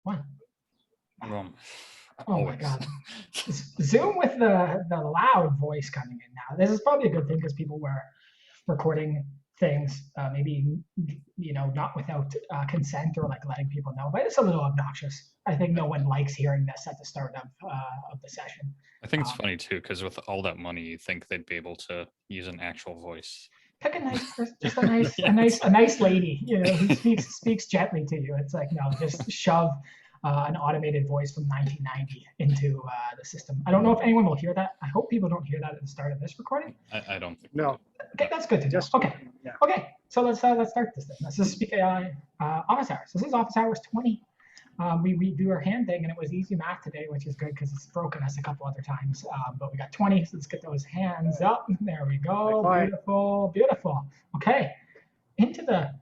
What? Oh my God. Zoom with the loud voice coming in now. This is probably a good thing because people were recording things, maybe, not without consent or like letting people know, but it's a little obnoxious. I think no one likes hearing this at the start of the session. I think it's funny too, because with all that money, you think they'd be able to use an actual voice. Pick a nice person, just a nice lady, who speaks gently to you. It's like, no, just shove an automated voice from 1990 into the system. I don't know if anyone will hear that. I hope people don't hear that at the start of this recording. I don't think. No. Okay, that's good to know. Okay. Yeah. Okay. So let's start this thing. This is 𝗕liche 𝗨𝗽 office hours. This is office hours 20. We do our hand thing, and it was easy math today, which is good because it's broken us a couple other times. But we got 20, so let's get those hands up. There we go. Beautiful, beautiful. Okay. Into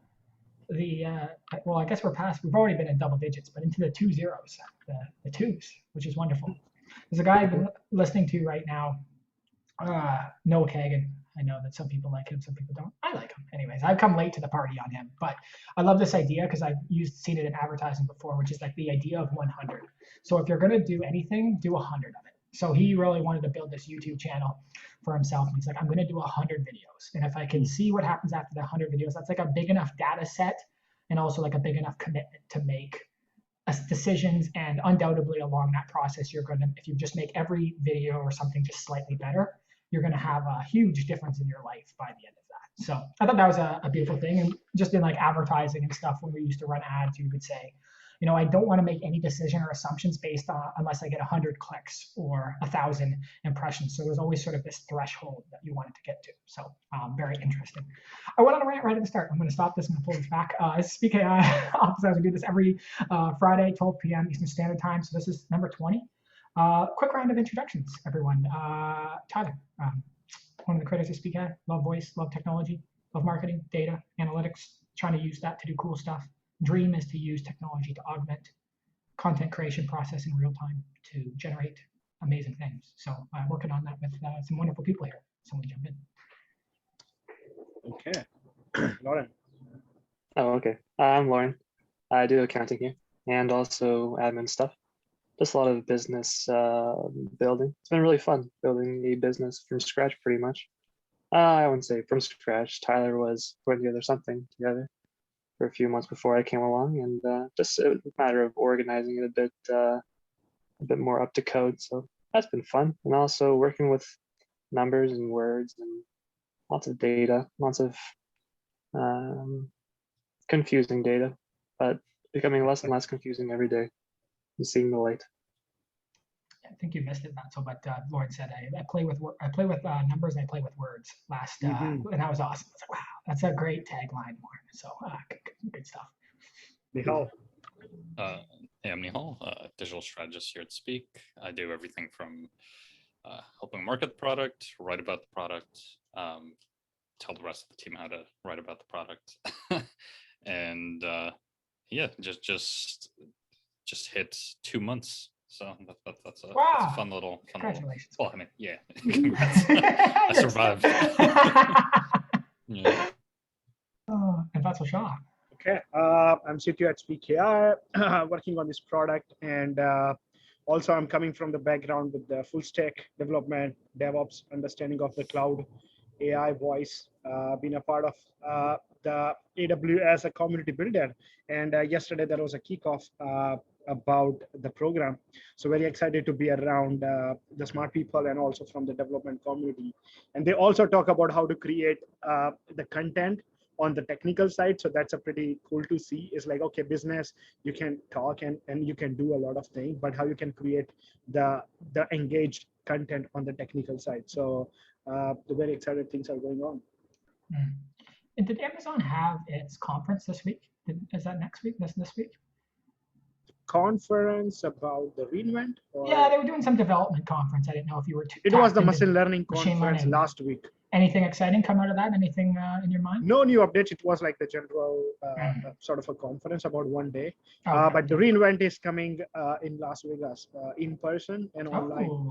well, I guess we've already been in double digits, but into the 2 zeros, the twos, which is wonderful. There's a guy I've been listening to right now, Noah Kagan. I know that some people like him, some people don't. I like him. Anyways, I've come late to the party on him, but I love this idea because I've seen it in advertising before, which is like the idea of 100. So if you're going to do anything, do 100 of it. So he really wanted to build this YouTube channel for himself. And he's like, I'm going to do 100 videos. And if I can see what happens after the 100 videos, that's like a big enough data set and also like a big enough commitment to make decisions. And undoubtedly along that process, if you just make every video or something just slightly better, you're going to have a huge difference in your life by the end of that. So I thought that was a beautiful thing. And just in like advertising and stuff, when we used to run ads, you would say, I don't want to make any decision or assumptions based on unless I get 100 clicks or 1,000 impressions. So there's always sort of this threshold that you wanted to get to. So very interesting. I went on a rant right at the start. I'm going to stop this and pull this back. This is 𝗕liche 𝗨𝗽 office hours. We do this every Friday, 12 p.m. Eastern Standard Time. So this is number 20. Quick round of introductions, everyone. Tyler, one of the creators of 𝗕liche 𝗨𝗽, love voice, love technology, love marketing, data, analytics, trying to use that to do cool stuff. Dream is to use technology to augment content creation process in real time to generate amazing things. So I'm working on that with some wonderful people here. Someone jump in. Okay. Lauren. Oh, okay. I'm Lauren. I do accounting here and also admin stuff. Just a lot of business building. It's been really fun building a business from scratch, pretty much. I wouldn't say from scratch. Tyler was putting together something together for a few months before I came along, and just a matter of organizing it a bit more up to code. So that's been fun, and also working with numbers and words and lots of data, lots of confusing data, but becoming less and less confusing every day and seeing the light. I think you missed it, Matzo, but Lauren said I play with numbers and I play with words last, and that was awesome. It's like, wow, that's a great tagline, Lauren. So good stuff. 𝗕𝗏. Yeah, I'm 𝗕𝗏, digital strategist here at 𝗕peak. I do everything from helping market the product, write about the product, tell the rest of the team how to write about the product, and yeah, just hit 2 months. So that's a fun little. Congratulations. Well, I mean, yeah. Congrats. I survived. Yeah. And that's a shot. Okay. I'm CTO at 𝗕peak AI, working on this product, and also I'm coming from the background with the full stack development, DevOps, understanding of the cloud, AI voice, been a part of the AWS a community builder, and yesterday there was a kickoff about the program. So very excited to be around the smart people and also from the development community. And they also talk about how to create the content on the technical side. So that's a pretty cool to see. It's like, okay, business, you can talk and you can do a lot of things, but how you can create the engaged content on the technical side. So the very excited things are going on. And did Amazon have its conference this week? Is that next week? This week? Conference about the reInvent? Or? Yeah, they were doing some development conference. I didn't know if you were. It was the machine learning conference last week. Anything exciting come out of that? Anything in your mind? No new updates. It was like the general sort of a conference about one day. Okay. But the reInvent is coming in Las Vegas in person and online.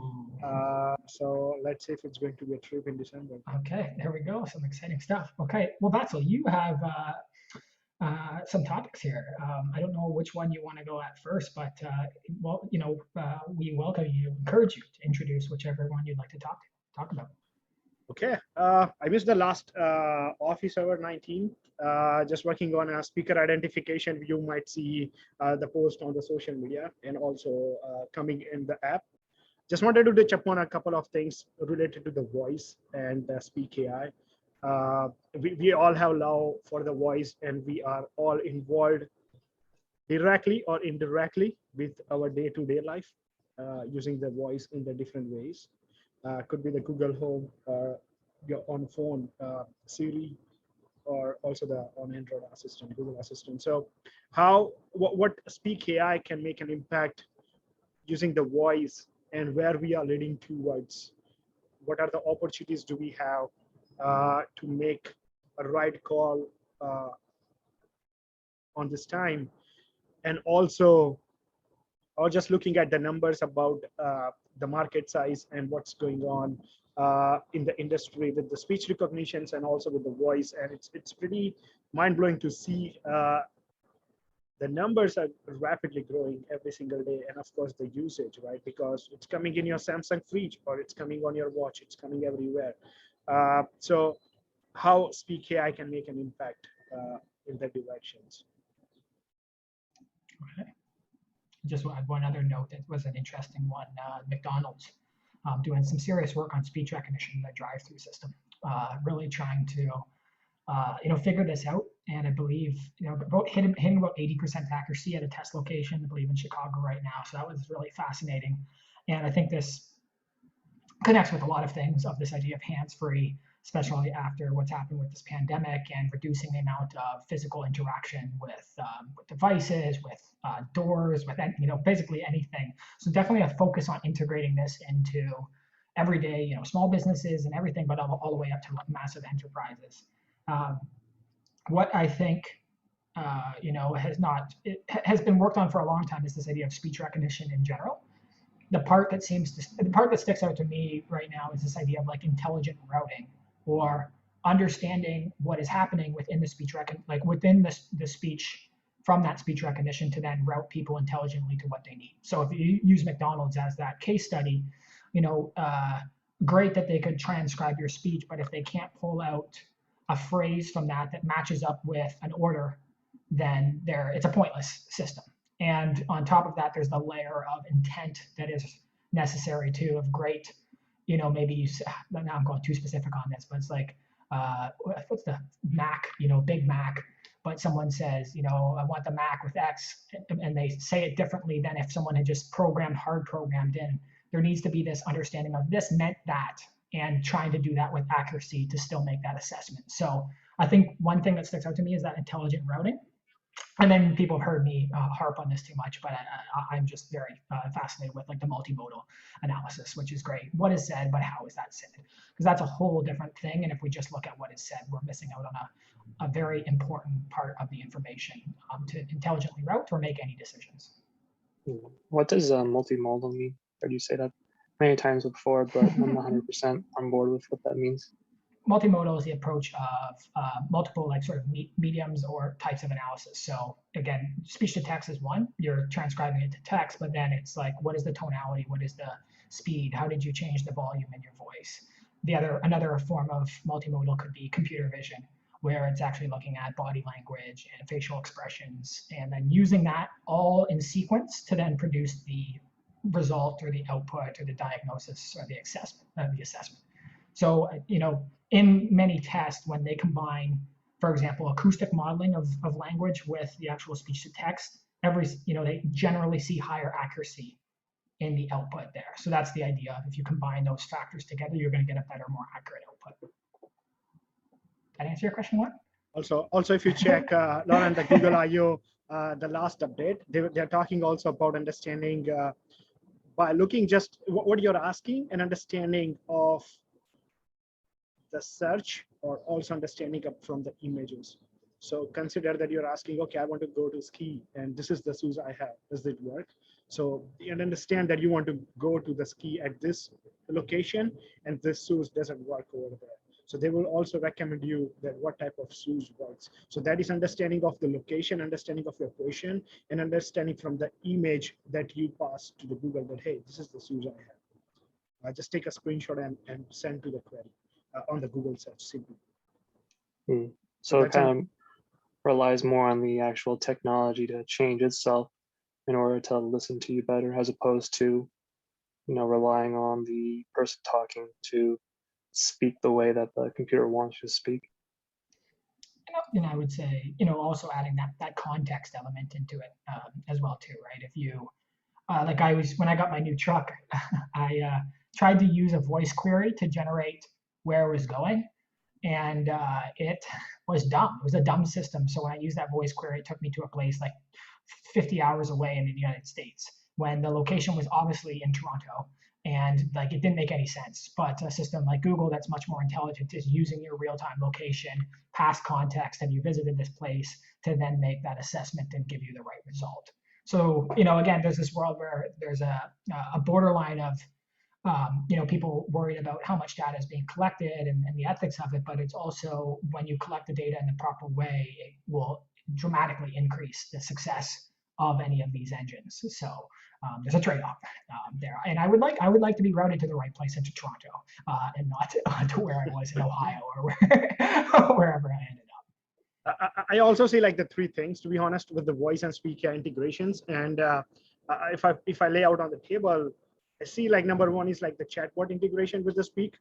So let's see if it's going to be a trip in December. Okay, there we go. Some exciting stuff. Okay, well, Vatzel, you have some topics here. I don't know which one you want to go at first, but well, we welcome you, encourage you to introduce whichever one you'd like to talk about. Okay, I missed the last Office Hour 19. Just working on a speaker identification. You might see the post on the social media and also coming in the app. Just wanted to touch upon a couple of things related to the voice and Speak AI. We all have love for the voice, and we are all involved directly or indirectly with our day-to-day life using the voice in the different ways. Could be the Google Home, your on phone, Siri, or also the on Android Assistant, Google Assistant. So what Speak AI can make an impact using the voice, and where we are leading towards, what are the opportunities do we have to make a right call on this time. And also, I was just looking at the numbers about the market size and what's going on in the industry with the speech recognitions and also with the voice. And it's pretty mind-blowing to see the numbers are rapidly growing every single day. And of course, the usage, right? Because it's coming in your Samsung fridge, or it's coming on your watch, it's coming everywhere. So how Speak AI can make an impact in the directions. Okay. Just one other note that was an interesting one. McDonald's doing some serious work on speech recognition in the drive-through system, really trying to figure this out. And I believe hitting about 80% accuracy at a test location, I believe in Chicago right now. So that was really fascinating. And I think this connects with a lot of things of this idea of hands-free, especially after what's happened with this pandemic and reducing the amount of physical interaction with devices, with doors, with basically anything. So definitely a focus on integrating this into everyday, small businesses and everything, but all the way up to massive enterprises. What I think has been worked on for a long time is this idea of speech recognition in general. The part that sticks out to me right now is this idea of like intelligent routing, or understanding what is happening within the speech within the speech, from that speech recognition to then route people intelligently to what they need. So if you use McDonald's as that case study, great that they could transcribe your speech, but if they can't pull out a phrase from that matches up with an order, then it's a pointless system. And on top of that, there's the layer of intent that is necessary too, of great, maybe now I'm going too specific on this, but it's like, what's the Mac, Big Mac, but someone says, I want the Mac with X, and they say it differently than if someone had just hard programmed in. There needs to be this understanding of this meant that, and trying to do that with accuracy to still make that assessment. So I think one thing that sticks out to me is that intelligent routing. And then people have heard me harp on this too much, but I'm just very fascinated with like the multimodal analysis, which is great. What is said, but how is that said? Because that's a whole different thing. And if we just look at what is said, we're missing out on a very important part of the information to intelligently route or make any decisions. What does multimodal mean? Heard you say that many times before, but I'm not 100% on board with what that means. Multimodal is the approach of multiple mediums or types of analysis. So again, speech to text is one, you're transcribing it to text, but then it's like, what is the tonality? What is the speed? How did you change the volume in your voice? Another form of multimodal could be computer vision, where it's actually looking at body language and facial expressions, and then using that all in sequence to then produce the result or the output or the diagnosis or the assessment. So, in many tests, when they combine, for example, acoustic modeling of language with the actual speech to text, they generally see higher accuracy in the output there. So that's the idea. If you combine those factors together, you're going to get a better, more accurate output. That answer your question, Lauren? Also, if you check, Lauren, the Google I/O, the last update, they're talking also about understanding by looking just what you're asking and understanding of the search, or also understanding up from the images. So consider that you're asking, okay, I want to go to ski and this is the shoes I have. Does it work? So and understand that you want to go to the ski at this location and this shoes doesn't work over there. So they will also recommend you that what type of shoes works. So that is understanding of the location, understanding of your question, and understanding from the image that you pass to the Google that, hey, this is the shoes I have. Just take a screenshot and send to the query on the Google search simply. So it that's kind of relies more on the actual technology to change itself in order to listen to you better, as opposed to, relying on the person talking to speak the way that the computer wants you to speak. And I would say, also adding that context element into it as well too, right? If you, when I got my new truck, I tried to use a voice query to generate where it was going, and it was dumb. It was a dumb system. So when I used that voice query, it took me to a place like 50 hours away in the United States, when the location was obviously in Toronto, and like it didn't make any sense. But a system like Google that's much more intelligent is using your real-time location, past context, and you visited this place to then make that assessment and give you the right result. So, again, there's this world where there's a borderline of people worried about how much data is being collected and the ethics of it, but it's also when you collect the data in the proper way, it will dramatically increase the success of any of these engines. So there's a trade-off there, and I would like to be routed to the right place into Toronto and not to where I was in Ohio or wherever I ended up. I also see like the three things, to be honest, with the voice and speak integrations. And if I lay out on the table, I see like number one is like the chatbot integration with the speak.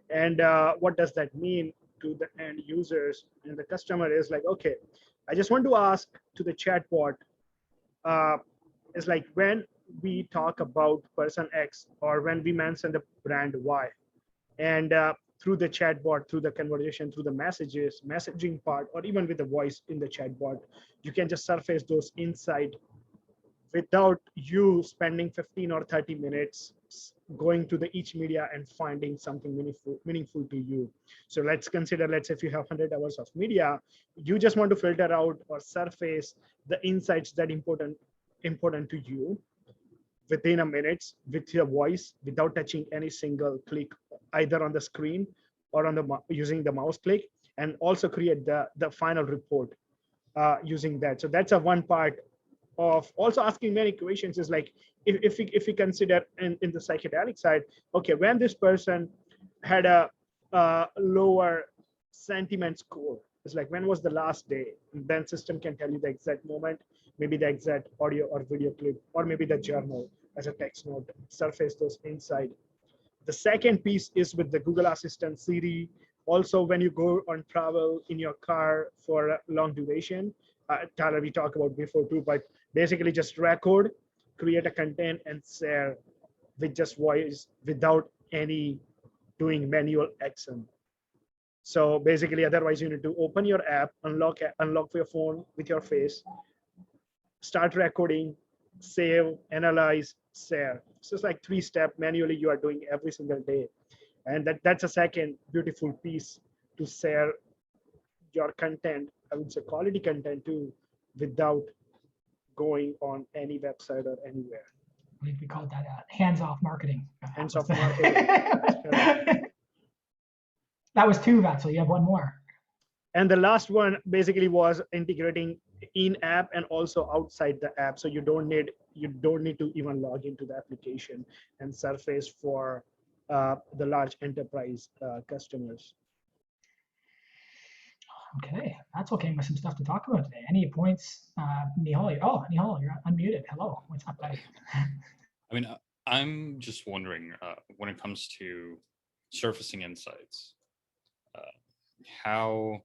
And what does that mean to the end users? And the customer is like, okay, I just want to ask to the chatbot, is like when we talk about person X or when we mention the brand Y, and through the chatbot, through the conversation, through the messaging part, or even with the voice in the chatbot, you can just surface those insights without you spending 15 or 30 minutes going to each media and finding something meaningful to you. So let's consider, let's say if you have 100 hours of media, you just want to filter out or surface the insights that important to you within a minute with your voice, without touching any single click either on the screen or on using the mouse click, and also create the final report using that. So that's a one part of also asking many questions, is like if we consider in the psychedelic side, okay, when this person had a lower sentiment score, it's like when was the last day, and then system can tell you the exact moment, maybe the exact audio or video clip, or maybe the journal as a text note, surface those insight. The second piece is with the Google Assistant, Siri. Also, when you go on travel in your car for a long duration, Tyler, we talked about before too, but basically just record, create a content, and share with just voice without any doing manual action. So basically, otherwise you need to open your app, unlock your phone with your face, start recording, save, analyze, share. So it's like 3-step manually you are doing every single day. And that's a second beautiful piece to share your content, I would say quality content too, without going on any website or anywhere. I think we called that hands-off marketing. Hands-off marketing. That was 2, Vatzel. You have one more. And the last one basically was integrating in-app and also outside the app. So you don't need to even log into the application and surface for the large enterprise customers. Okay, that's okay with some stuff to talk about today. Any points, Nihal? Nihal, you're unmuted. Hello, what's up, buddy? I mean, I'm just wondering when it comes to surfacing insights, how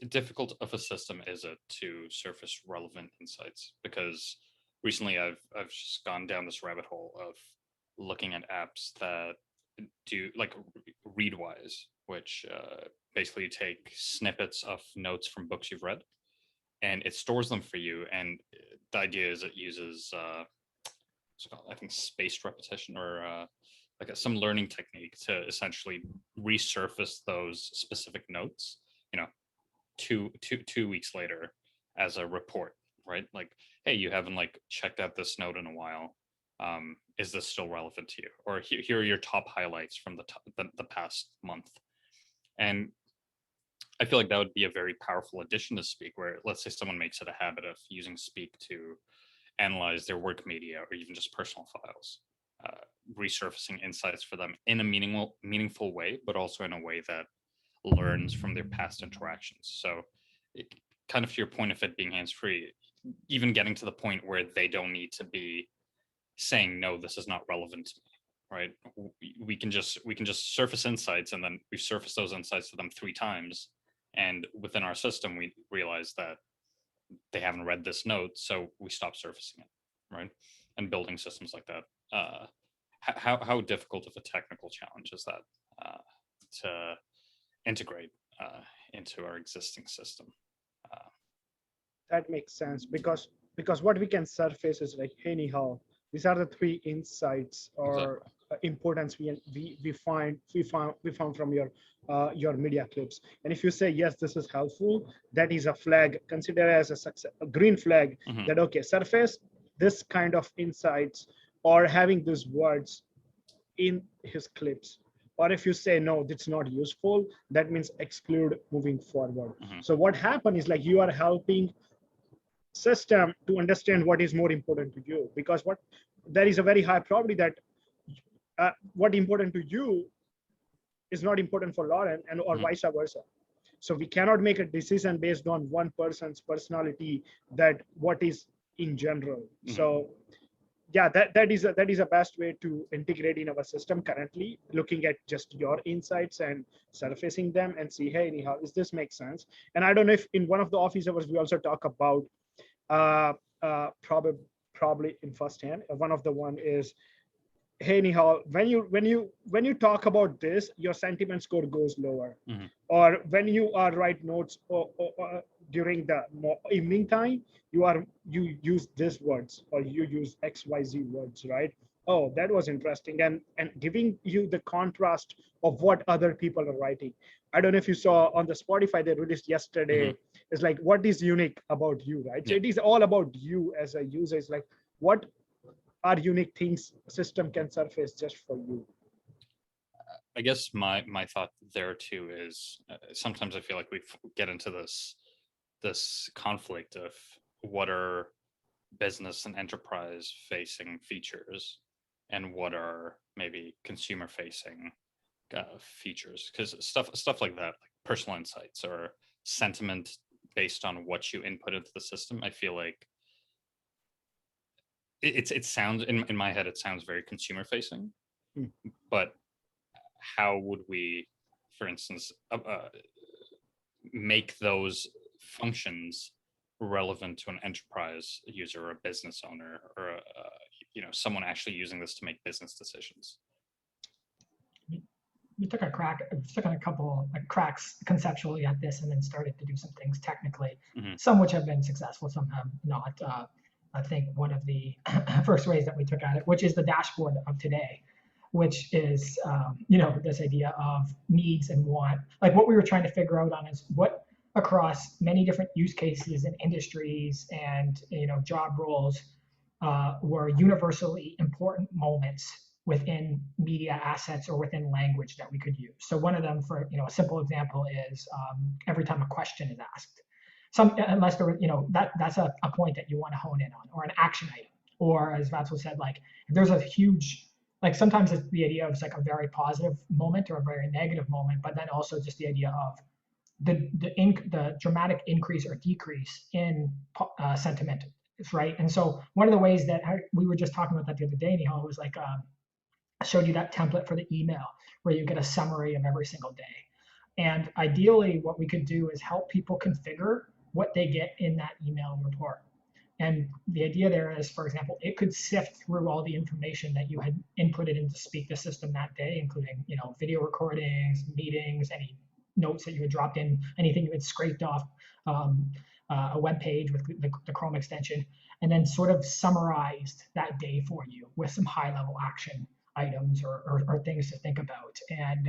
difficult of a system is it to surface relevant insights? Because recently I've just gone down this rabbit hole of looking at apps that do like Readwise, which basically take snippets of notes from books you've read, and it stores them for you. And the idea is it uses I think spaced repetition or like some learning technique to essentially resurface those specific notes, two weeks later as a report, right? Like, hey, you haven't like checked out this note in a while. is this still relevant to you? Or here are your top highlights from the past month. And I feel like that would be a very powerful addition to Speak, where let's say someone makes it a habit of using Speak to analyze their work media or even just personal files, resurfacing insights for them in a meaningful way, but also in a way that learns from their past interactions. So kind of to your point of it being hands-free, even getting to the point where they don't need to be saying, no, this is not relevant to me, right? We can just surface insights, and then we've surfaced those insights to them 3 times. And within our system, we realize that they haven't read this note, so we stop surfacing it, right? And building systems like that. How difficult of a technical challenge is that to integrate into our existing system? That makes sense, because what we can surface is like, hey, 𝗍, these are the 3 insights or importance we found from your media clips. And if you say yes, this is helpful, that is a flag. Consider as a green flag that okay, surface this kind of insights or having these words in his clips. Or if you say no, that's not useful, that means exclude moving forward. So what happened is like you are helping system to understand what is more important to you, because there is a very high probability that what important to you is not important for Lauren, and or vice versa. So we cannot make a decision based on one person's personality that what is in general. So yeah, that is a best way to integrate in our system currently, looking at just your insights and surfacing them and see, hey, 𝗍, does this make sense? And I don't know if in one of the office hours we also talk about probably in firsthand. One of the one is, hey, 𝗍, when you talk about this, your sentiment score goes lower. Or when you are write notes or during the evening time, you use these words or you use XYZ words, right? Oh, that was interesting, and giving you the contrast of what other people are writing. I don't know if you saw on the Spotify they released yesterday. It's like, what is unique about you, right? So it is all about you as a user. It's like, what are unique things system can surface just for you? I guess my thought there too is sometimes I feel like we get into this conflict of what are business and enterprise facing features and what are maybe consumer facing features, because stuff like that, like personal insights or sentiment based on what you input into the system, I feel like it sounds in my head, it sounds very consumer facing. But how would we, for instance, make those functions relevant to an enterprise user or a business owner or someone actually using this to make business decisions? We took a couple cracks conceptually at this, and then started to do some things technically. Some which have been successful, some have not. I think one of the first ways that we took at it, which is the dashboard of today, which is this idea of needs and want. Like what we were trying to figure out on is what across many different use cases and industries and job roles were universally important moments within media assets or within language that we could use. So one of them, for a simple example, is every time a question is asked. Unless there were, that's a point that you want to hone in on, or an action item, or as Vatsu said, like if there's a huge, like sometimes it's the idea of like a very positive moment or a very negative moment, but then also just the idea of the dramatic increase or decrease in sentiment, right? And so one of the ways that we were just talking about that the other day, 𝗍, was like I showed you that template for the email where you get a summary of every single day. And ideally, what we could do is help people configure what they get in that email report. And the idea there is, for example, it could sift through all the information that you had inputted into Speak the system that day, including video recordings, meetings, any notes that you had dropped in, anything you had scraped off a web page with the Chrome extension, and then sort of summarized that day for you with some high-level action items or things to think about. And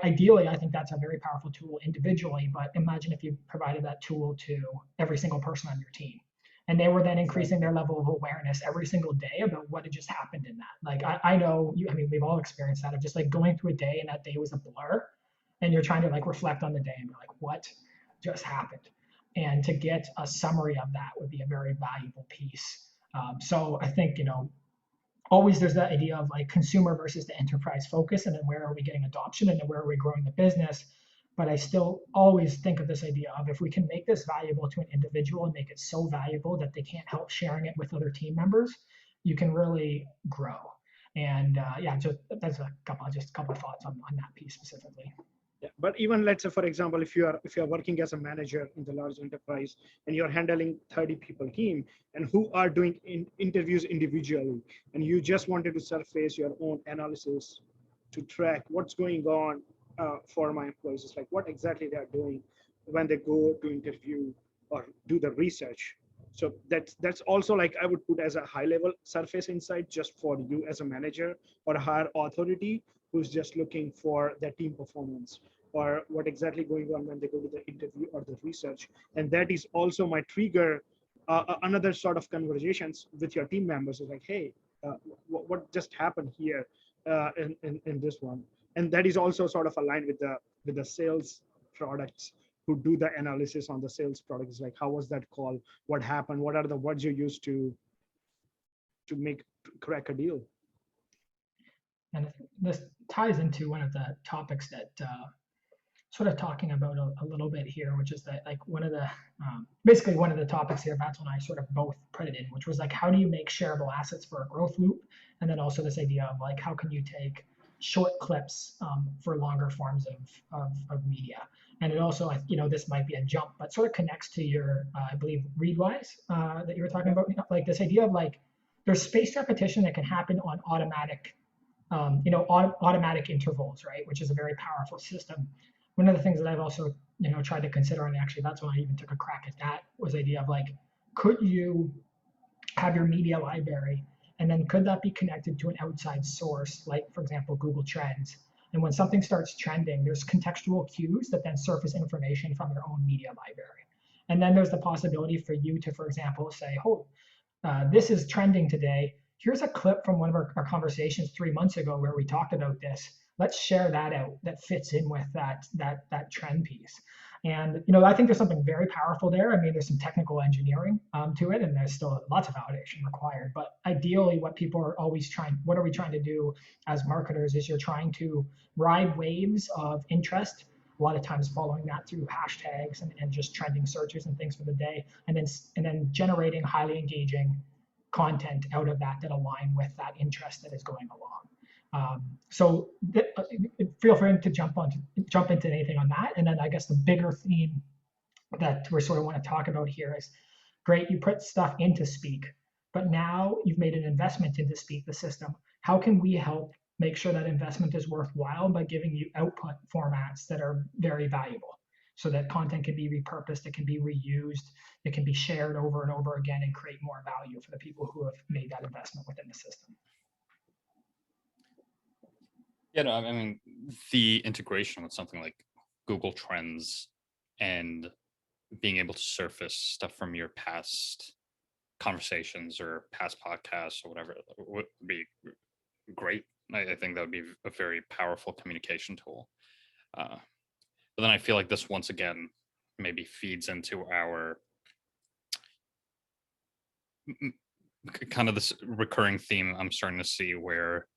ideally, I think that's a very powerful tool individually, but imagine if you provided that tool to every single person on your team. And they were then increasing their level of awareness every single day about what had just happened in that. Like I know I mean, we've all experienced that of just like going through a day and that day was a blur, and you're trying to like reflect on the day and be like, what just happened? And to get a summary of that would be a very valuable piece. So I think, always there's that idea of like consumer versus the enterprise focus, and then where are we getting adoption, and then where are we growing the business. But I still always think of this idea of if we can make this valuable to an individual and make it so valuable that they can't help sharing it with other team members, you can really grow. And yeah, that's a couple of thoughts on that piece specifically. Yeah, but even let's say, for example, if you are working as a manager in the large enterprise and you're handling 30 people team and who are doing interviews individually, and you just wanted to surface your own analysis to track what's going on for my employees, it's like what exactly they are doing when they go to interview or do the research. So that's also like I would put as a high level surface insight just for you as a manager or a higher authority who's just looking for their team performance or what exactly going on when they go to the interview or the research. And that is also my trigger another sort of conversations with your team members is like, hey, what just happened here in this one? And that is also sort of aligned with the sales products who do the analysis on the sales products. Like, how was that call? What happened? What are the words you used to crack a deal? And this ties into one of the topics that sort of talking about a little bit here, which is that like one of the basically one of the topics here, Vattel and I sort of both put it in, which was like, how do you make shareable assets for a growth loop? And then also this idea of like, how can you take short clips for longer forms of media? And it also, this might be a jump, but sort of connects to your, I believe, Readwise that you were talking about, like this idea of like, there's spaced repetition that can happen on automatic, automatic intervals, right? Which is a very powerful system. One of the things that I've also, tried to consider, and actually that's when I even took a crack at that, was the idea of like, could you have your media library, and then could that be connected to an outside source, like for example, Google Trends? And when something starts trending, there's contextual cues that then surface information from your own media library. And then there's the possibility for you to, for example, say, oh, this is trending today. Here's a clip from one of our conversations 3 months ago where we talked about this. Let's share that out that fits in with that trend piece. And I think there's something very powerful there. I mean, there's some technical engineering to it, and there's still lots of validation required. But ideally, what people are always what are we trying to do as marketers is you're trying to ride waves of interest, a lot of times following that through hashtags and just trending searches and things for the day, and then generating highly engaging content out of that align with that interest that is going along. So feel free to jump into anything on that. And then I guess the bigger theme that we sort of want to talk about here is, great, you put stuff into Speak, but now you've made an investment into Speak, the system. How can we help make sure that investment is worthwhile by giving you output formats that are very valuable, so that content can be repurposed, it can be reused, it can be shared over and over again and create more value for the people who have made that investment within the system? Yeah, no, I mean, the integration with something like Google Trends and being able to surface stuff from your past conversations or past podcasts or whatever would be great. I think that would be a very powerful communication tool. But then I feel like this, once again, maybe feeds into our kind of this recurring theme I'm starting to see where,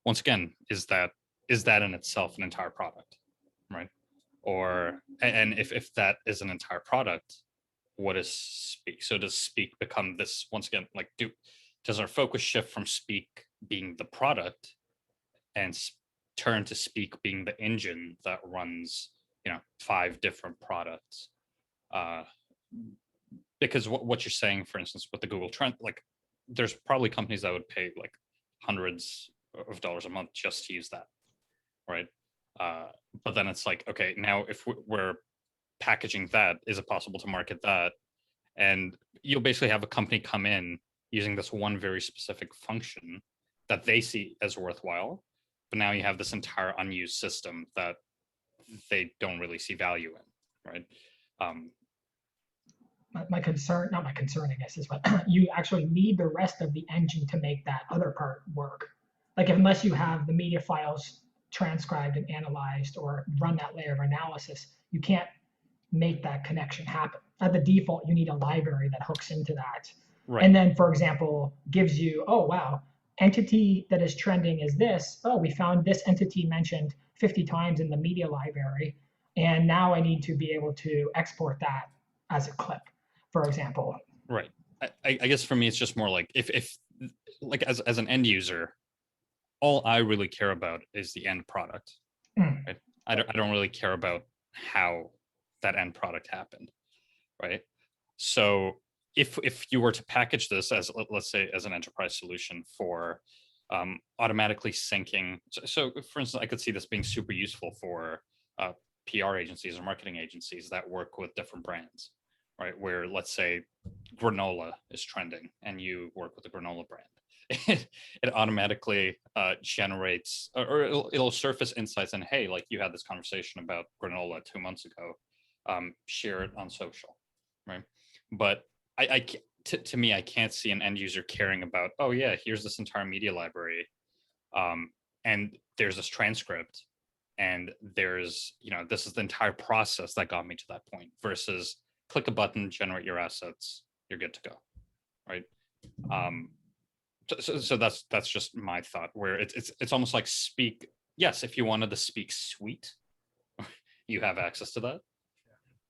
once again, is that in itself an entire product, right? Or, and if that is an entire product, what is Speak? So does Speak become this, once again, like, does our focus shift from Speak being the product and turn to Speak being the engine that runs, 5 different products? Because what you're saying, for instance, with the Google Trend, like, there's probably companies that would pay like hundreds of dollars a month just to use that, right? But then it's like, okay, now if we're packaging that, is it possible to market that? And you'll basically have a company come in using this one very specific function that they see as worthwhile, but now you have this entire unused system that they don't really see value in, right? my concern, not my concern, I guess, is what you actually need the rest of the engine to make that other part work. Like unless you have the media files transcribed and analyzed or run that layer of analysis, you can't make that connection happen. At the default, you need a library that hooks into that. Right. And then, for example, gives you, oh, wow, entity that is trending is this. Oh, we found this entity mentioned 50 times in the media library. And now I need to be able to export that as a clip, for example. Right. I guess for me, it's just more like if like as an end user, all I really care about is the end product. Right? I don't really care about how that end product happened. Right. So if you were to package this as, let's say, as an enterprise solution for automatically syncing. So for instance, I could see this being super useful for PR agencies or marketing agencies that work with different brands, right? Where let's say granola is trending and you work with the granola brand. It automatically generates, or it'll surface insights and, hey, like you had this conversation about granola 2 months ago, share it on social, right? But to me, I can't see an end user caring about, oh yeah, here's this entire media library, and there's this transcript, and there's, this is the entire process that got me to that point, versus click a button, generate your assets, you're good to go, right? So that's just my thought, where it's almost like Speak. Yes, if you wanted the Speak suite, you have access to that.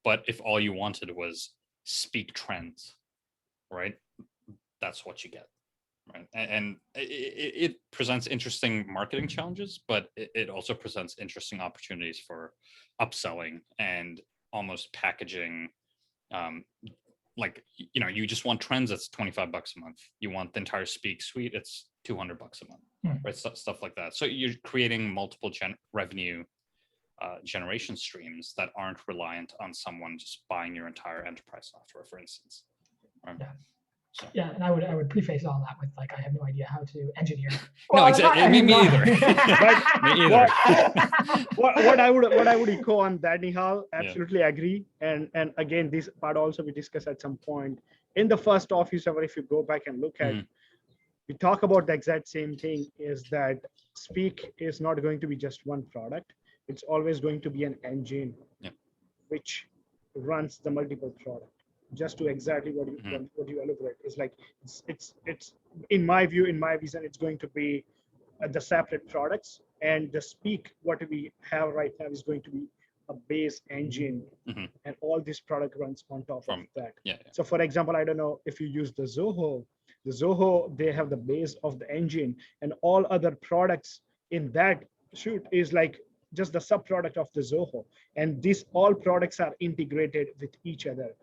But if all you wanted was Speak trends, right, that's what you get, right? And it presents interesting marketing challenges, but it also presents interesting opportunities for upselling and almost packaging. Like, you just want trends, it's $25 a month. You want the entire Speak suite, it's $200 a month, right? Stuff like that. So you're creating multiple revenue generation streams that aren't reliant on someone just buying your entire enterprise software, for instance. Right? Yeah. So. Yeah, and I would preface all that with, like, I have no idea how to engineer. No, exactly. Me either. Me either. What I would echo on that, Nihal, absolutely agree. And again, this part also we discussed at some point in the first office hour. If you go back and look at, we talk about the exact same thing, is that Speak is not going to be just one product. It's always going to be an engine which runs the multiple product. Just to exactly what you elaborate is like, it's in my view, in my vision, it's going to be the separate products, and the Speak what we have right now is going to be a base engine, and all this product runs on top of that. So for example, I don't know if you use the Zoho, they have the base of the engine, and all other products in that shoot is like just the subproduct of the Zoho, and these all products are integrated with each other.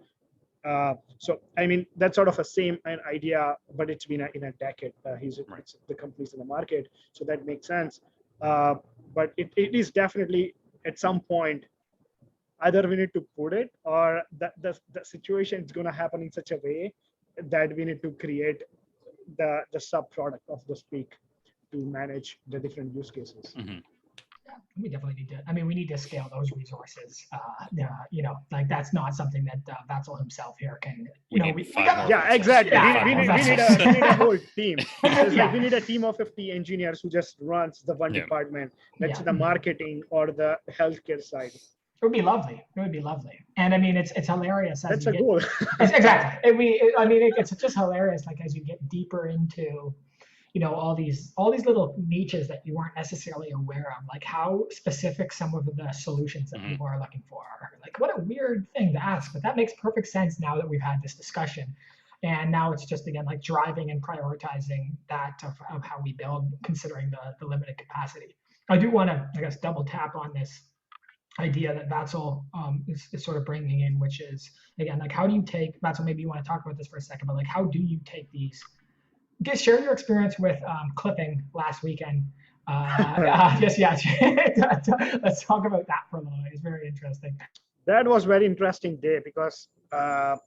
So I mean, that's sort of a same idea, but it's been in a decade. It's the companies in the market, so that makes sense. But it is definitely at some point, either we need to put it, or the situation is going to happen in such a way that we need to create the sub product of the Speak to manage the different use cases. We definitely need to. I mean, we need to scale those resources. Like that's not something that 𝗲𝗁 himself here can. Exactly. Yeah, we need a whole team. Like we need a team of 50 engineers who just runs the one department. Let's say the marketing or the healthcare side. It would be lovely. It would be lovely. And I mean, it's hilarious. That's a goal. Exactly. It's just hilarious. Like as you get deeper into, all these little niches that you weren't necessarily aware of, like how specific some of the solutions that people are looking for are. Like, what a weird thing to ask, but that makes perfect sense now that we've had this discussion. And now it's just, again, like driving and prioritizing that of how we build, considering the limited capacity. I do want to, I guess, double tap on this idea that 𝗲𝗁 is sort of bringing in, which is, again, like how do you take, 𝗲𝗁, maybe you want to talk about this for a second, but like how do you take these, share your experience with clipping last weekend. Let's talk about that for a little bit. It's very interesting. That was very interesting day because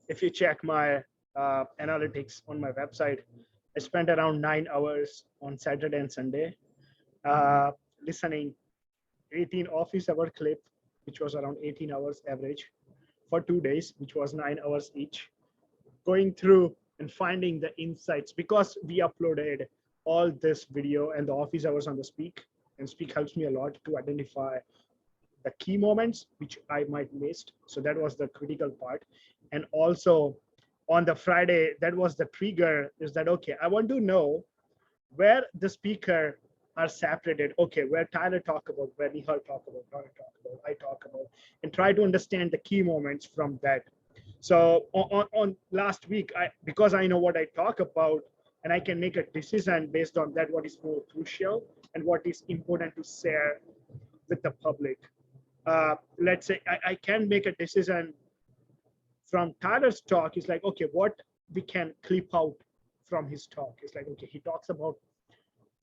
if you check my analytics on my website, I spent around 9 hours on Saturday and Sunday listening 18 office hour clip, which was around 18 hours average for 2 days, which was 9 hours each. going through and finding the insights, because we uploaded all this video and the office hours on the Speak, and Speak helps me a lot to identify the key moments which I might missed. So that was the critical part. And also on the Friday, that was the trigger, is that, okay, I want to know where the speaker are separated. Okay, where Tyler talk about, where Nihal talk about, I talk about, and try to understand the key moments from that. So on last week, because I know what I talk about, and I can make a decision based on that, what is more crucial and what is important to share with the public. Let's say I can make a decision from Tyler's talk. It's like, okay, what we can clip out from his talk. It's like, okay, he talks about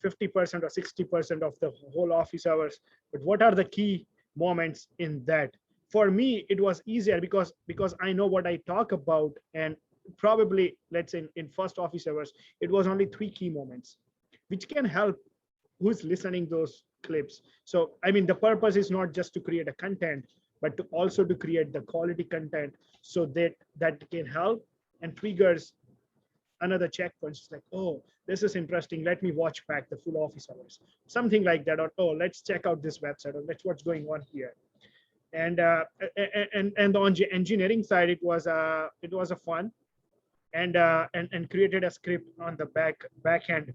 50% or 60% of the whole office hours, but what are the key moments in that? For me, it was easier because I know what I talk about, and probably, let's say in first office hours, it was only 3 key moments, which can help who's listening those clips. So, I mean, the purpose is not just to create a content, but to also to create the quality content, so that can help and triggers another checkpoint. It's like, oh, this is interesting. Let me watch back the full office hours, something like that. Or, oh, let's check out this website, or let's what's going on here. And on the engineering side, it was a fun, and created a script on the back end.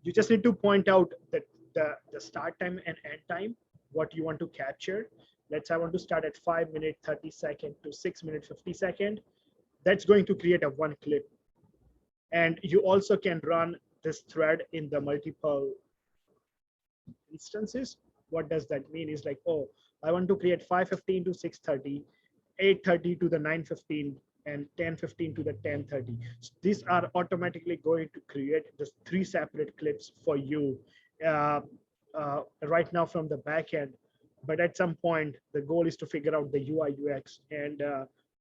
You just need to point out that the start time and end time, what you want to capture. Let's say I want to start at 5 minutes 30 seconds to 6 minutes 50 seconds. That's going to create a 1 clip. And you also can run this thread in the multiple instances. What does that mean? Is like, oh, I want to create 5:15 to 6:30, 8:30 to the 9:15, and 10:15 to the 10:30. So these are automatically going to create the 3 separate clips for you right now from the back end. But at some point, the goal is to figure out the UI UX and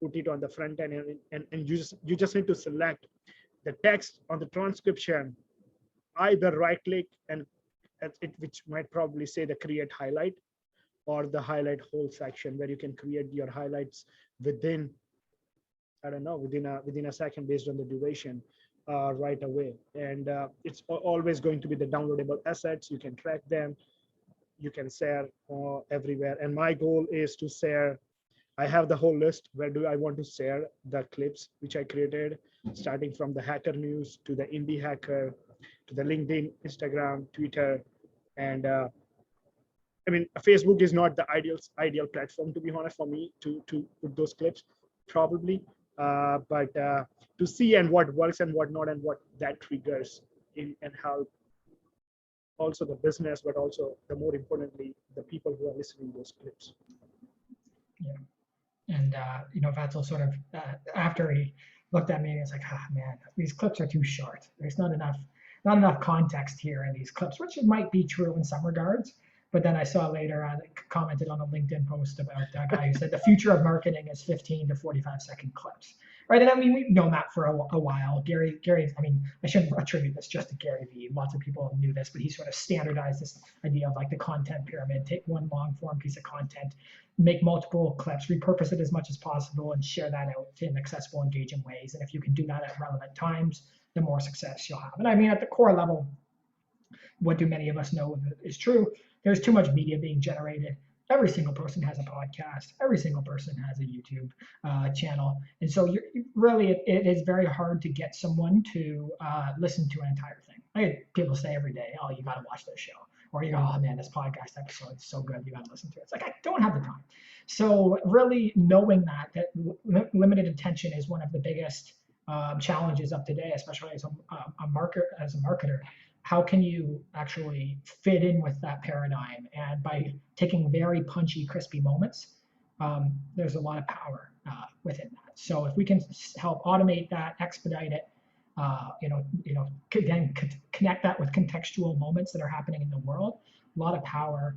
put it on the front end, and you just need to select the text on the transcription, either right click and which might probably say the create highlight, or the highlight whole section, where you can create your highlights within, I don't know, within a second based on the duration right away. And it's always going to be the downloadable assets. You can track them, you can share everywhere. And my goal is to share. I have the whole list. Where do I want to share the clips which I created, starting from the Hacker News to the Indie Hacker to the LinkedIn, Instagram, Twitter, and I mean, Facebook is not the ideal platform, to be honest, for me to put those clips, probably, but to see and what works and what not, and what that triggers in and help also the business, but also the more importantly, the people who are listening to those clips. Yeah. And Vattel sort of after he looked at me, it's like, ah, man, these clips are too short. There's not enough context here in these clips, which it might be true in some regards. But then I saw later, commented on a LinkedIn post about a guy who said the future of marketing is 15 to 45-second clips, right? And I mean, we've known that for a while. Gary, I mean, I shouldn't attribute this just to Gary Vee. Lots of people knew this, but he sort of standardized this idea of like the content pyramid. Take one long form piece of content, make multiple clips, repurpose it as much as possible, and share that out in accessible, engaging ways. And if you can do that at relevant times, the more success you'll have. And I mean, at the core level, what do many of us know is true? There's too much media being generated. Every single person has a podcast. Every single person has a YouTube channel. And so it is very hard to get someone to listen to an entire thing. I get people say every day, oh, you got to watch this show. Or, oh, man, this podcast episode is so good, you got to listen to it. It's like, I don't have the time. So really knowing that limited attention is one of the biggest challenges of today, especially as a marketer. How can you actually fit in with that paradigm? And by taking very punchy, crispy moments, there's a lot of power within that. So if we can help automate that, expedite it, again, connect that with contextual moments that are happening in the world, a lot of power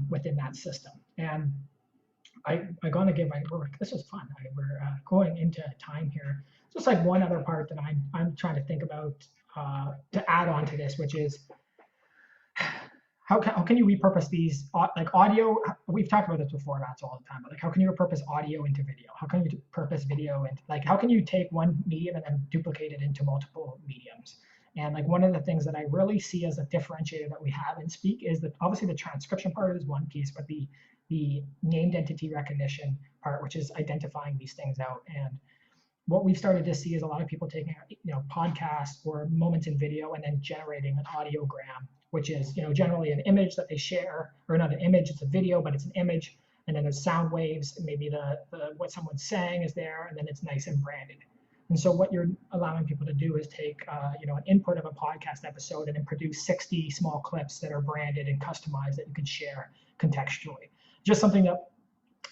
within that system. And I'm going to give this was fun. We're going into time here. Just like one other part that I'm trying to think about to add on to this, which is how can you repurpose these like audio? We've talked about this before, that's all the time. But like, how can you repurpose audio into video? How can you repurpose video into like? How can you take one medium and then duplicate it into multiple mediums? And like one of the things that I really see as a differentiator that we have in Speak is that obviously the transcription part is one piece, but the named entity recognition part, which is identifying these things out. And what we've started to see is a lot of people taking podcasts or moments in video and then generating an audiogram, which is generally an image that they share, or not an image, it's a video, but it's an image, and then there's sound waves, and maybe the what someone's saying is there, and then it's nice and branded. And so what you're allowing people to do is take an input of a podcast episode and then produce 60 small clips that are branded and customized that you can share contextually. Just something that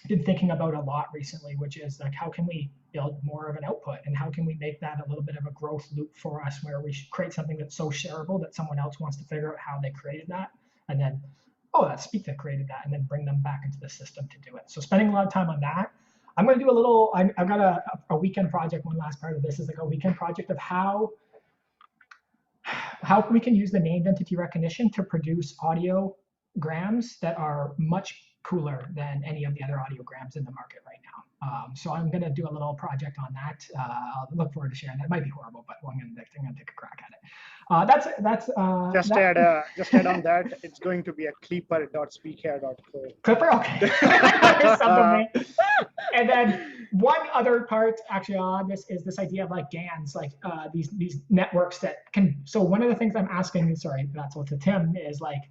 I've been thinking about a lot recently, which is like, how can we build more of an output, and how can we make that a little bit of a growth loop for us, where we should create something that's so shareable that someone else wants to figure out how they created that, and then, oh, that's Speak that created that, and then bring them back into the system to do it. So spending a lot of time on that. I'm going to do a little, I've got a weekend project. One last part of this is like a weekend project of how we can use the named entity recognition to produce audiograms that are much cooler than any of the other audiograms in the market right now. So I'm going to do a little project on that. I'll look forward to sharing that. It might be horrible, but I'm going to take a crack at it. Just add on that. It's going to be a 𝗕𝗙𝗏.speakhere.co. Clipper, okay. And then one other part actually on this is this idea of like GANs, like these networks that can. So one of the things I'm asking, sorry, that's what to Tim is like,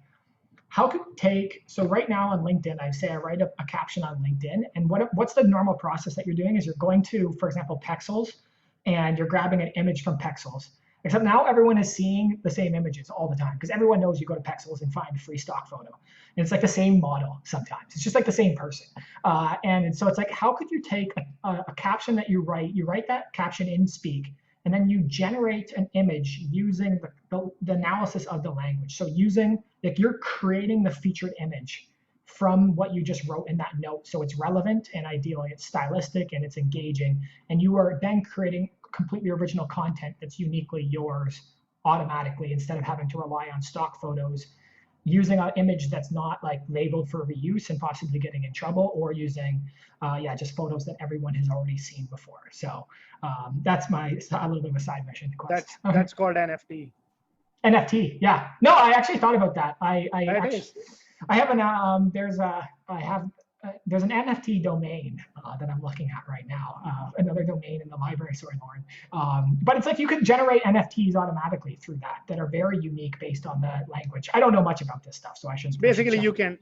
how could we take, so right now on LinkedIn, I write a caption on LinkedIn, and what's the normal process that you're doing is you're going to, for example, Pexels, and you're grabbing an image from Pexels. Except now everyone is seeing the same images all the time, because everyone knows you go to Pexels and find a free stock photo. And it's like the same model sometimes. It's just like the same person. And so it's like, how could you take a caption that you write that caption in Speak, and then you generate an image using the analysis of the language. So using, like, you're creating the featured image from what you just wrote in that note. So it's relevant, and ideally it's stylistic and it's engaging. And you are then creating completely original content that's uniquely yours automatically, instead of having to rely on stock photos, using an image that's not like labeled for reuse and possibly getting in trouble, or using just photos that everyone has already seen before. So that's a little bit of a side mission quest. That's called NFT. NFT, yeah. No, I actually thought about that. I have there's an NFT domain that I'm looking at right now. Another domain in the library, sorry, Lauren. But it's like you can generate NFTs automatically through that are very unique based on the language. I don't know much about this stuff, so I shouldn't. Basically, you can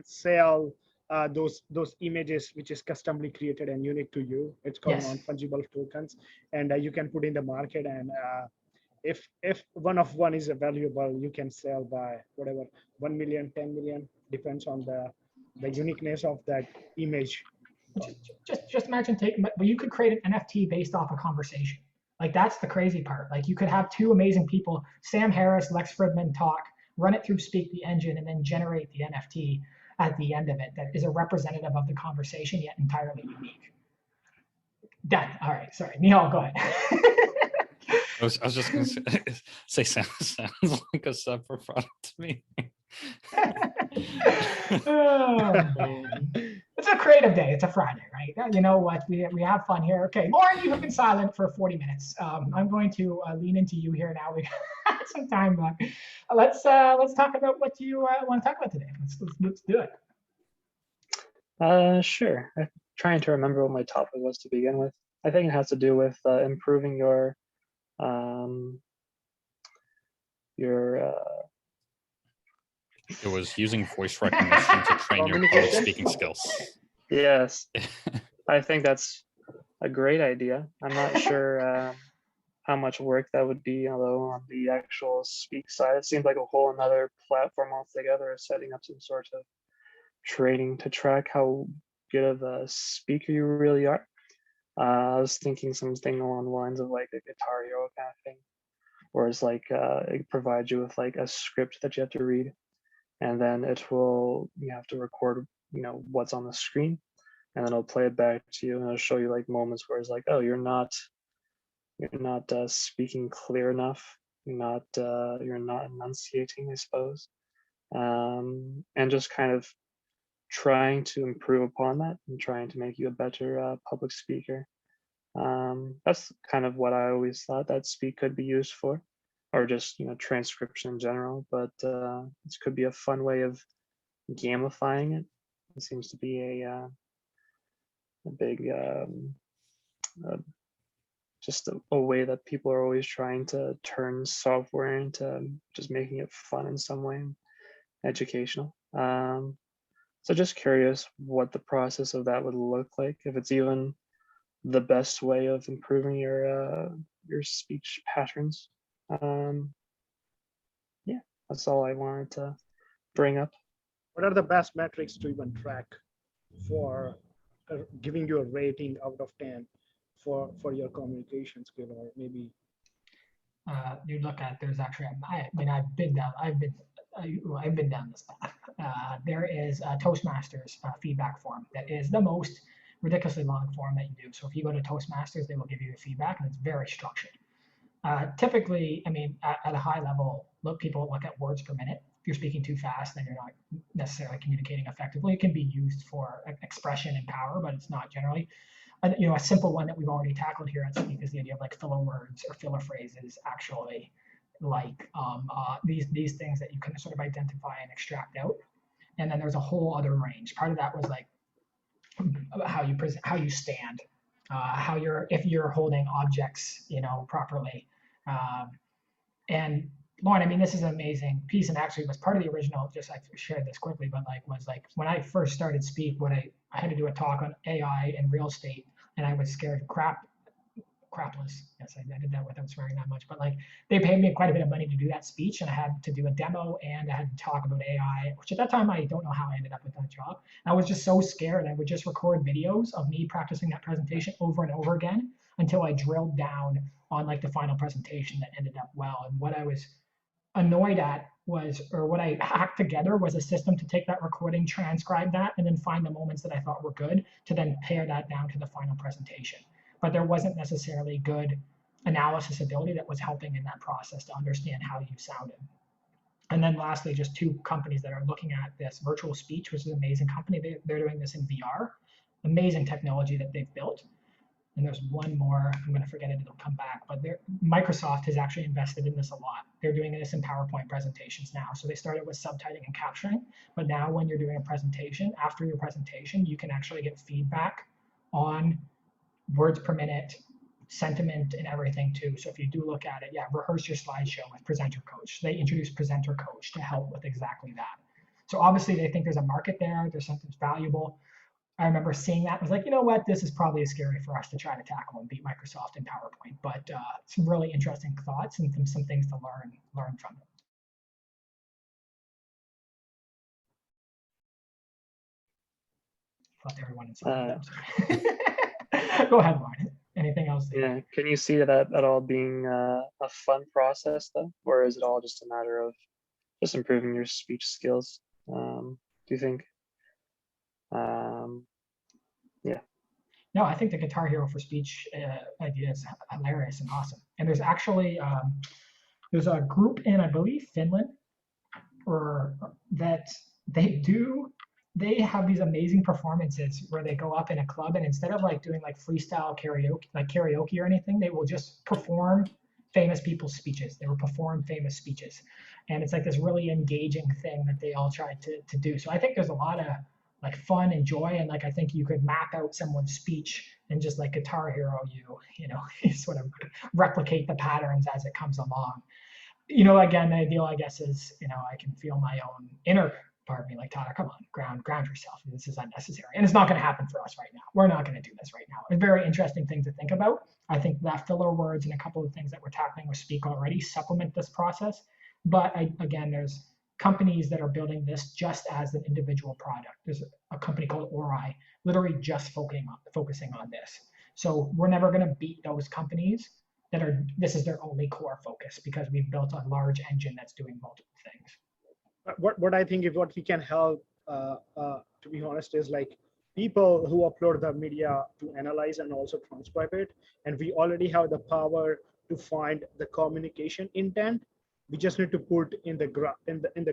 sell those images which is customly created and unique to you. It's called non-fungible tokens, and you can put in the market. And if one of one is valuable, you can sell by whatever, 1 million, 10 million, depends on the uniqueness of that image. Just imagine but you could create an NFT based off a conversation. Like, that's the crazy part. Like, you could have two amazing people, Sam Harris, Lex Fridman, talk, run it through Speak the engine, and then generate the NFT at the end of it that is a representative of the conversation, yet entirely unique. Done. All right. Sorry, Nihal, go ahead. I was just going to say sounds like a separate product to me. It's a creative day. It's a Friday, right? You know what? We have fun here. Okay, Lauren, you have been silent for 40 minutes. I'm going to lean into you here now. We got some time left. Let's talk about what you want to talk about today. Let's do it. Sure. I'm trying to remember what my topic was to begin with. I think it has to do with improving your it was using voice recognition to train your public speaking skills. Yes, I think that's a great idea. I'm not sure how much work that would be, although on the actual Speak side, it seems like a whole another platform altogether, setting up some sort of training to track how good of a speaker you really are. I was thinking something along the lines of like a Guitar Hero kind of thing, where it's like it provides you with like a script that you have to read, and then you have to record, what's on the screen, and then it'll play it back to you, and it'll show you like moments where it's like, oh, you're not speaking clear enough, you're not enunciating, I suppose, and just kind of trying to improve upon that and trying to make you a better public speaker. That's kind of what I always thought that Speak could be used for, or just transcription in general. But this could be a fun way of gamifying it. It seems to be a big just a way that people are always trying to turn software into just making it fun in some way, educational. So just curious what the process of that would look like, if it's even the best way of improving your speech patterns. Yeah, that's all I wanted to bring up. What are the best metrics to even track for giving you a rating out of 10 for your communication skill, or maybe? You look at, there's actually, I've been down this path. There is a Toastmasters feedback form that is the most ridiculously long form that you do. So if you go to Toastmasters, they will give you feedback, and it's very structured. Typically, at a high level, people look at words per minute. If you're speaking too fast, then you're not necessarily communicating effectively. It can be used for expression and power, but it's not generally. A simple one that we've already tackled here at Speak is the idea of like filler words or filler phrases, actually like these things that you can sort of identify and extract out. And then there's a whole other range. Part of that was like how you present, how you stand, if you're holding objects, properly. And Lauren, this is an amazing piece, and actually was part of the original. Just I shared this quickly, but was when I first started Speak, I had to do a talk on AI and real estate, and I was scared crapless. Yes, I did that without swearing that much, but they paid me quite a bit of money to do that speech, and I had to do a demo and I had to talk about AI, which at that time I don't know how I ended up with that job. And I was just so scared. I would just record videos of me practicing that presentation over and over again until I drilled down on the final presentation that ended up well. And what I was annoyed at what I hacked together was a system to take that recording, transcribe that, and then find the moments that I thought were good to then pare that down to the final presentation. But there wasn't necessarily good analysis ability that was helping in that process to understand how you sounded. And then lastly, just two companies that are looking at this, Virtual Speech, which is an amazing company. They're doing this in VR, amazing technology that they've built. And there's one more, I'm going to forget it, it'll come back, but Microsoft has actually invested in this a lot. They're doing this in PowerPoint presentations now. So they started with subtitling and capturing, but now when you're doing a presentation, after your presentation, you can actually get feedback on words per minute, sentiment, and everything too. So if you do look at it, rehearse your slideshow with Presenter Coach. They introduced Presenter Coach to help with exactly that. So obviously they think there's a market there, there's something valuable. I remember seeing that and was like, you know what, this is probably scary for us to try to tackle and beat Microsoft in PowerPoint, but some really interesting thoughts and some things to learn from it. Left everyone inside. Go ahead, Lauren. Anything else? Yeah, can you see that at all being a fun process though, or is it all just a matter of just improving your speech skills? Do you think? Yeah. No, I think the Guitar Hero for Speech idea is hilarious and awesome. And there's actually there's a group in, I believe, Finland, that they have these amazing performances where they go up in a club, and instead of doing freestyle karaoke or anything, they will just perform famous people's speeches. They will perform famous speeches, and it's this really engaging thing that they all try to do. So I think there's a lot of fun and joy, and I think you could map out someone's speech and just Guitar Hero, you sort of replicate the patterns as it comes along. Again, the ideal, I guess, is I can feel my own inner part of me Tyler, come on, ground yourself. This is unnecessary, and it's not going to happen for us right now. We're not going to do this right now. It's a very interesting thing to think about. I think that filler words and a couple of things that we're tackling with Speak already supplement this process. But again, there's companies that are building this just as an individual product. There's a company called 𝗬𝗏, literally just focusing on this. So we're never going to beat those companies that this is their only core focus, because we've built a large engine that's doing multiple things. What I think is what we can help, to be honest, is people who upload the media to analyze and also transcribe it. And we already have the power to find the communication intent We just need to put in the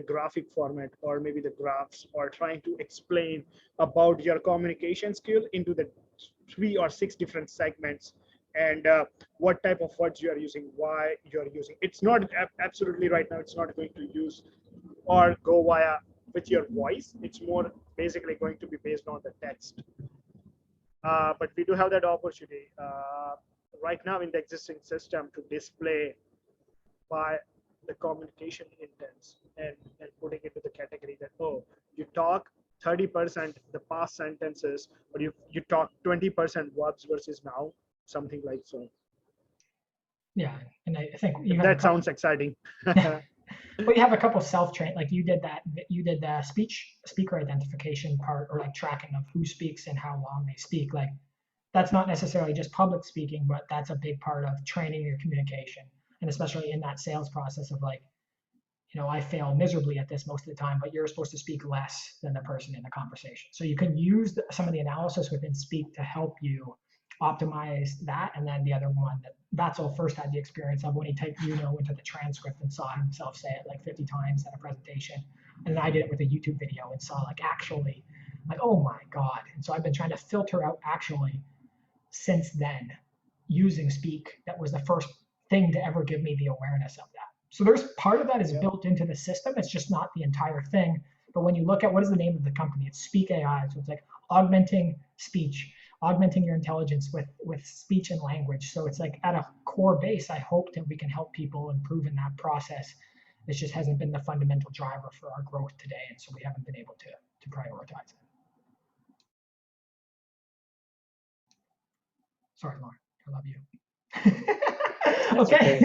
graphic format, or maybe the graphs, or trying to explain about your communication skill into the 3 or 6 different segments, and what type of words you are using, why you are using. It's not absolutely right now, it's not going to use or go via with your voice. It's more basically going to be based on the text. But we do have that opportunity right now in the existing system to display by the communication intents, and putting it to the category that, oh, you talk 30% the past sentences, or you talk 20% verbs versus now, something like so. Yeah, and I think you that sounds exciting. Well, you have a couple self-trained, like you did the speaker identification part, or like tracking of who speaks and how long they speak. Like that's not necessarily just public speaking, but that's a big part of training your communication. And especially in that sales process of like, you know, I fail miserably at this most of the time, but you're supposed to speak less than the person in the conversation. So you can use some of the analysis within Speak to help you optimize that. And then the other one that Vatzel first had the experience of when he typed into the transcript and saw himself say it like 50 times in a presentation. And then I did it with a YouTube video and saw like actually, like, oh my God. And so I've been trying to filter out actually since then using Speak. That was the first thing to ever give me the awareness of that. So there's part of that is built into the system. It's just not the entire thing. But when you look at what is the name of the company, it's Speak AI. So it's like augmenting speech, augmenting your intelligence with speech and language. So it's like at a core base, I hope that we can help people improve in that process. This just hasn't been the fundamental driver for our growth today. And so we haven't been able to prioritize it. Sorry, Lauren, I love you. Okay,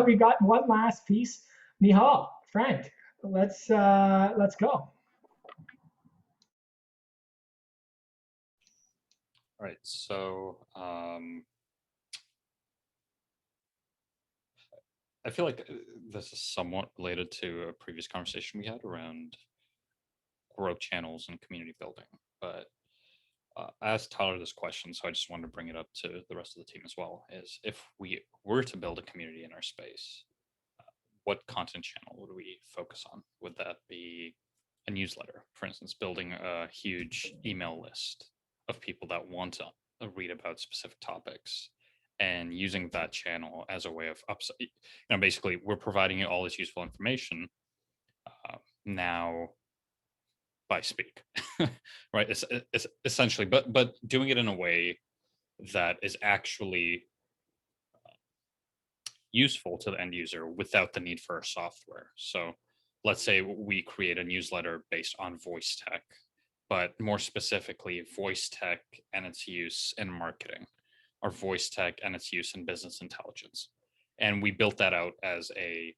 we got one last piece. 𝗕𝗏, friend, let's go. All right, so I feel like this is somewhat related to a previous conversation we had around growth channels and community building, but I asked Tyler this question, so I just wanted to bring it up to the rest of the team as well, is if we were to build a community in our space, what content channel would we focus on? Would that be a newsletter, for instance, building a huge email list of people that want to read about specific topics and using that channel as a way of basically we're providing you all this useful information now by Speak, right? It's essentially, but doing it in a way that is actually useful to the end user without the need for software. So let's say we create a newsletter based on voice tech, but more specifically voice tech and its use in marketing, or voice tech and its use in business intelligence. And we built that out as a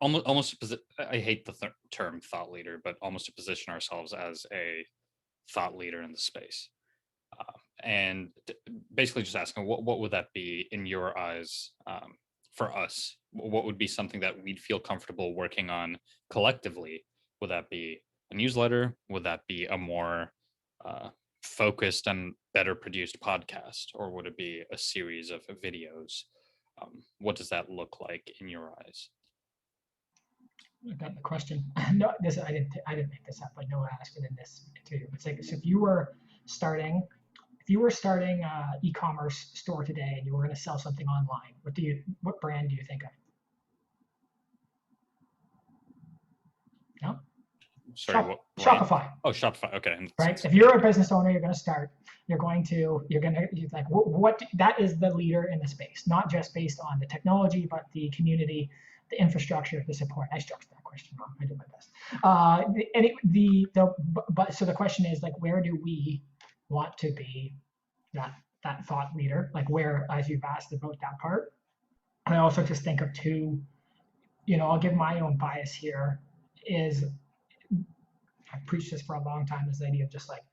almost I hate the term thought leader, but almost to position ourselves as a thought leader in the space. And basically just asking what would that be in your eyes for us? What would be something that we'd feel comfortable working on collectively? Would that be a newsletter? Would that be a more focused and better produced podcast? Or would it be a series of videos? What does that look like in your eyes? I got the question. No, I didn't make this up. I know I asked it in this too. It's like, so if you were starting an e-commerce store today and you were going to sell something online, what brand do you think of? No? Sorry, what Shopify. Oh, Shopify. Okay. Right. If you're a business owner, you're going to start. You're like, what? That is the leader in the space, not just based on the technology, but the community, the infrastructure, the support. I structured that question wrong. I did my best. So the question is like, where do we want to be that thought leader? Like where, as you've asked about that part. And I also just think of two. I'll give my own bias here. I've preached this for a long time, this idea of just like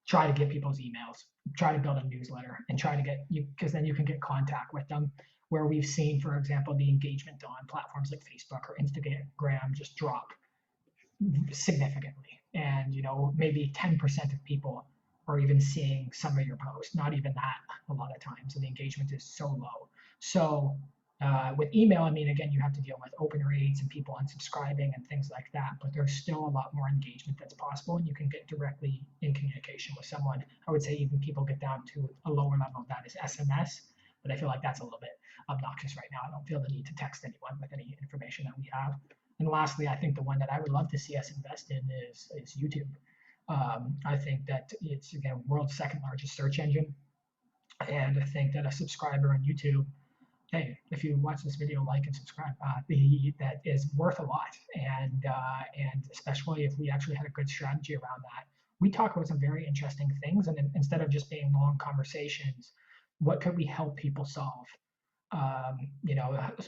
try to get people's emails, try to build a newsletter, and try to get you, because then you can get contact with them. Where we've seen, for example, the engagement on platforms like Facebook or Instagram just drop significantly. And maybe 10% of people are even seeing some of your posts, not even that a lot of times, and the engagement is so low. So With email, I mean, again, you have to deal with open rates and people unsubscribing and things like that, but there's still a lot more engagement that's possible, and you can get directly in communication with someone. I would say even people get down to a lower level of that is SMS, but I feel like that's a little bit obnoxious right now. I don't feel the need to text anyone with any information that we have. And lastly, I think the one that I would love to see us invest in is YouTube. I think that it's, again, world's second largest search engine. And I think that a subscriber on YouTube, hey, if you watch this video, like and subscribe. That is worth a lot, and especially if we actually had a good strategy around that. We talk about some very interesting things, and instead of just being long conversations, what could we help people solve?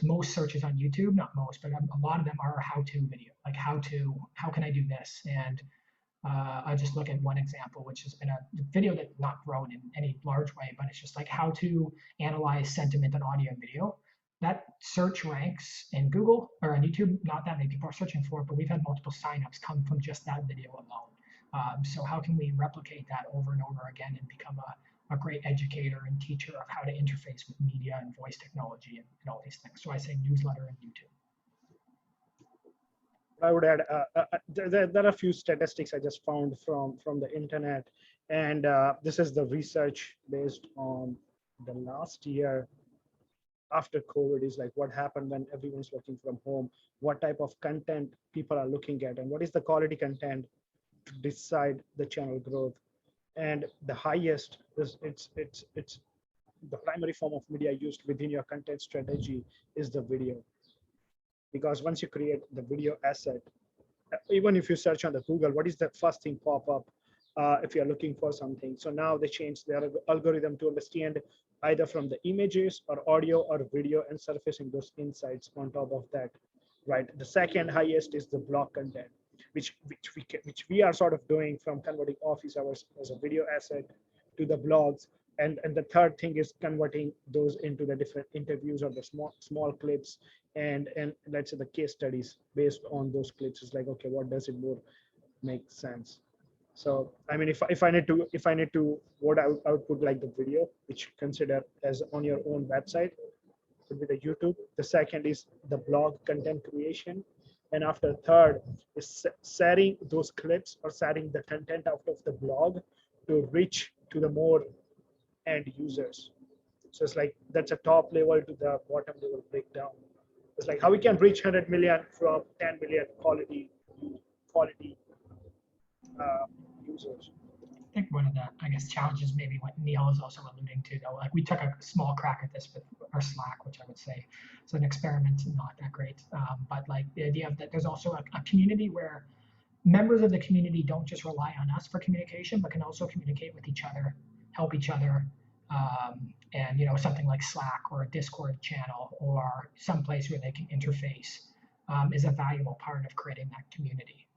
Most searches on YouTube, not most, but a lot of them are how-to video, like how can I do this? And I'll just look at one example, which has been a video that's not grown in any large way, but it's just like how to analyze sentiment on audio and video. That search ranks in Google or on YouTube, not that many people are searching for it, but we've had multiple signups come from just that video alone. So how can we replicate that over and over again and become a great educator and teacher of how to interface with media and voice technology and all these things? So I say newsletter and YouTube. I would add, there are a few statistics I just found from the internet, and this is the research based on the last year after COVID, is like what happened when everyone's working from home, what type of content people are looking at, and what is the quality content to decide the channel growth. And the highest is it's the primary form of media used within your content strategy is the video. Because once you create the video asset, even if you search on the Google, what is the first thing pop up if you're looking for something? So now they changed their algorithm to understand either from the images or audio or video and surfacing those insights on top of that, right? The second highest is the blog content, which we are sort of doing from converting office hours as a video asset to the blogs. And the third thing is converting those into the different interviews or the small clips and let's say the case studies based on those clips. Is like, okay, what does it more make sense? So I mean, if I need to what I would put like the video, which consider as on your own website, would be the YouTube. The second is the blog content creation, and after third is setting those clips or setting the content out of the blog to reach to the more end users. So it's like that's a top level to the bottom level breakdown. It's like how we can reach 100 million from 10 million quality users. I think one of the, I guess, challenges maybe what Neil is also alluding to, though, like we took a small crack at this with our Slack, which I would say is an experiment, not that great. But like the idea of that there's also a community where members of the community don't just rely on us for communication, but can also communicate with each other, help each other. And something like Slack or a Discord channel or some place where they can interface is a valuable part of creating that community.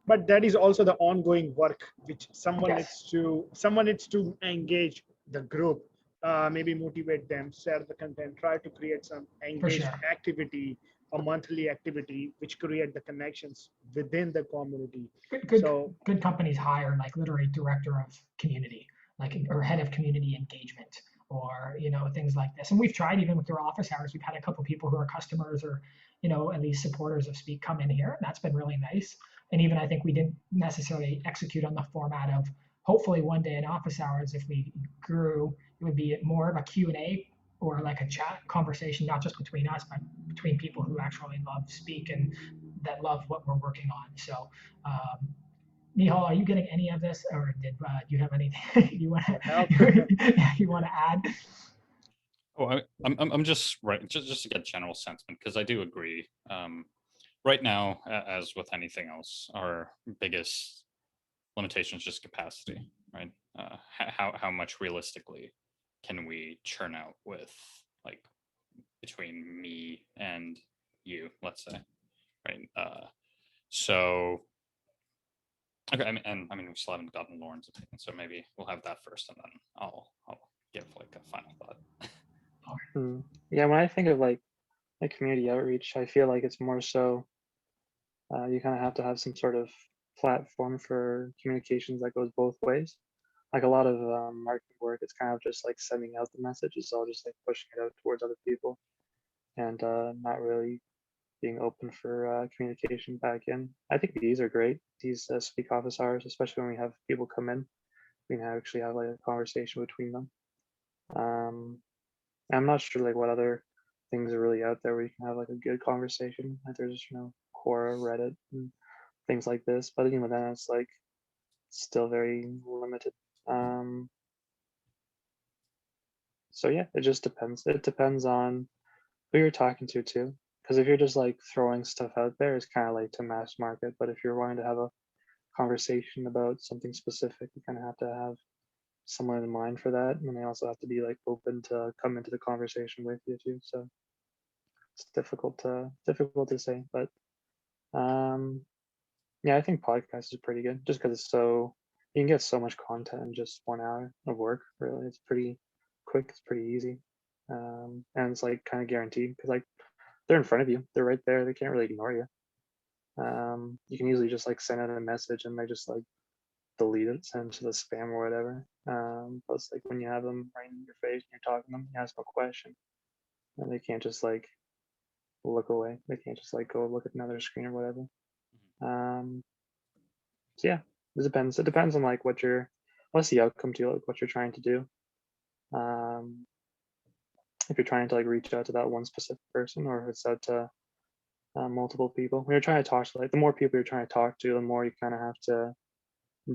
But that is also the ongoing work which someone Yes. needs to engage the group, maybe motivate them, share the content, try to create some engaged activity, a monthly activity which create the connections within the community. Good companies hire like literally director of community, or head of community engagement, or things like this. And we've tried even with their office hours. We've had a couple of people who are customers or at least supporters of Speak come in here, and that's been really nice. And even I think we didn't necessarily execute on the format of hopefully one day in office hours, if we grew, it would be more of a Q&A or like a chat conversation, not just between us, but between people who actually love Speak and that love what we're working on. So Nihal, are you getting any of this, or did you have anything you want to add? Oh, I'm just just to get general sentiment, because I do agree. Right now, as with anything else, our biggest limitation is just capacity, right? How much realistically can we churn out with, like, between me and you, let's say, right? So, okay, I mean, we still haven't gotten Lauren's opinion, so maybe we'll have that first, and then I'll give like a final thought. Yeah, when I think of like community outreach, I feel like it's more so you kind of have to have some sort of platform for communications that goes both ways. like a lot of marketing work, it's kind of just like sending out the message. It's all just like pushing it out towards other people and not really being open for communication back in. I think these are great. These speak office hours, especially when we have people come in, we can actually have like a conversation between them. I'm not sure like what other things are really out there where you can have like a good conversation. Like there's, Quora, Reddit, and things like this. But even then, it's like still very limited. So yeah, it just depends. It depends on who you're talking to too. Because if you're just like throwing stuff out there, it's kind of like to mass market. But if you're wanting to have a conversation about something specific, you kind of have to have someone in mind for that, and they also have to be like open to come into the conversation with you too. So it's difficult to say, but yeah, I think podcast is pretty good just because it's so you can get so much content in just 1 hour of work. Really, it's pretty quick. It's pretty easy, and it's like kind of guaranteed because like they're in front of you. They're right there. They can't really ignore you. You can easily just like send out a message and they just like delete it, send it to the spam or whatever. But it's like when you have them right in your face and you're talking to them, you ask them a question, and they can't just like look away. They can't just like go look at another screen or whatever. So yeah, it depends. It depends on like what's the outcome to like what you're trying to do. If you're trying to like reach out to that one specific person, or if it's out to multiple people. When you're trying to talk to like the more people you're trying to talk to, the more you kind of have to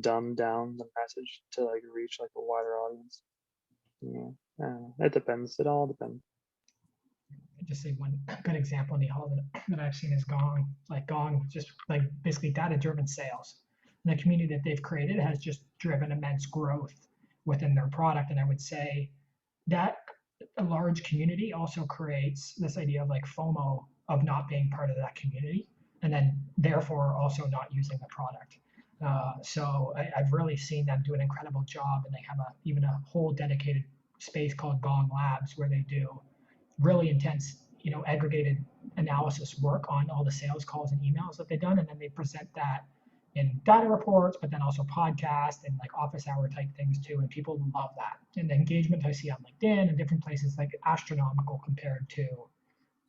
dumb down the message to like reach like a wider audience. Yeah, it depends. It all depends. I just say one good example in the hall that I've seen is Gong. Like Gong, just like basically data-driven sales. And the community that they've created has just driven immense growth within their product. And I would say that a large community also creates this idea of like FOMO of not being part of that community, and then therefore also not using the product. So I've really seen them do an incredible job, and they have even a whole dedicated space called Gong Labs where they do really intense, aggregated analysis work on all the sales calls and emails that they've done, and then they present that in data reports, but then also podcast and like office hour type things too, and people love that. And the engagement I see on LinkedIn and different places like astronomical compared to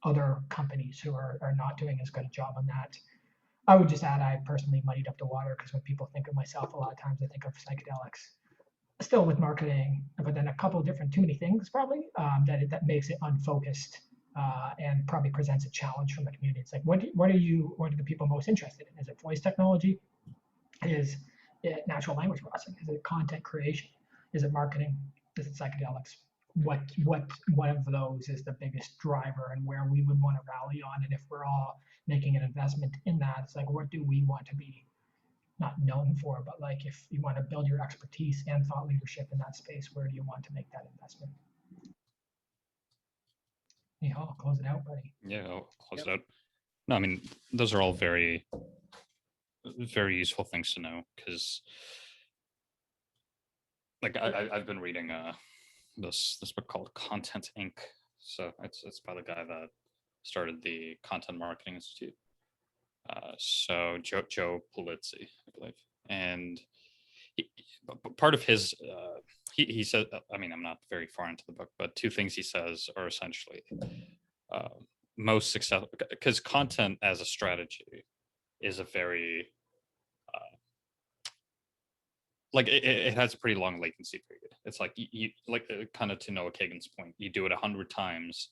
other companies who are not doing as good a job on that. I would just add, I personally muddied up the water because when people think of myself, a lot of times they think of psychedelics still with marketing, but then a couple of different, too many things probably that makes it unfocused and probably presents a challenge from the community. It's like, what are the people most interested in? Is it voice technology? Is it natural language processing? Is it content creation? Is it marketing? Is it psychedelics? What one of those is the biggest driver and where we would want to rally on? And if we're all making an investment in that, it's like, what do we want to be not known for, but like if you want to build your expertise and thought leadership in that space, where do you want to make that investment? Yeah, I'll close it out, buddy. Yeah, I'll close it out. No, I mean, those are all very, very useful things to know because like I've been reading this book called Content Inc. So it's by the guy that started the Content Marketing Institute. So 𝗕𝗫𝗄𝗫𝗁, I believe, and part of his he said, I mean, I'm not very far into the book, but two things he says are essentially most successful, because content as a strategy is a very like it has a pretty long latency period. It's like you like kind of to 𝗕𝗫𝗄𝗫𝗁's point, you do it 100 times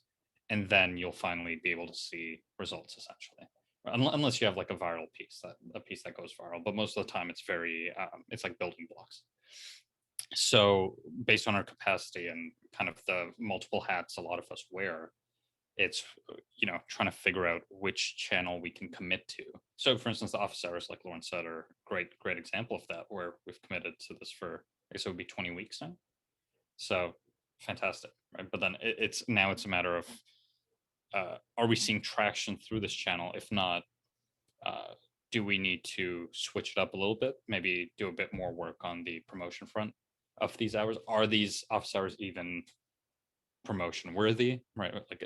and then you'll finally be able to see results essentially, unless you have like a viral piece that goes viral, but most of the time it's very it's like building blocks. So based on our capacity and kind of the multiple hats a lot of us wear, it's trying to figure out which channel we can commit to. So for instance, the office hours, like Lauren said, are great example of that, where we've committed to this for, I guess it would be 20 weeks now. So fantastic, right? But then it's a matter of are we seeing traction through this channel? If not, do we need to switch it up a little bit, maybe do a bit more work on the promotion front of these hours? Are these office hours even promotion worthy, right? Like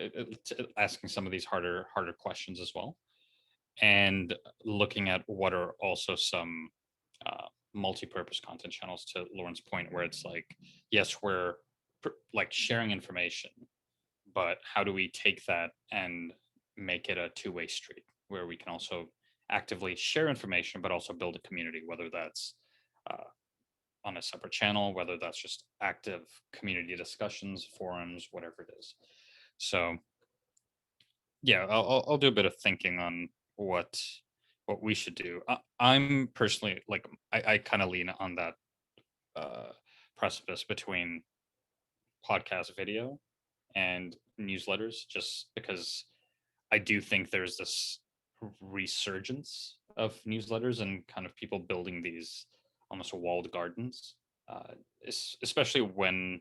asking some of these harder questions as well, and looking at what are also some multi-purpose content channels, to Lauren's point, where it's like, yes, we're like sharing information, but how do we take that and make it a two-way street where we can also actively share information, but also build a community, whether that's on a separate channel, whether that's just active community discussions, forums, whatever it is. So yeah, I'll do a bit of thinking on what we should do. I'm personally like, I kind of lean on that precipice between podcast video and newsletters, just because I do think there's this resurgence of newsletters and kind of people building these almost walled gardens, especially when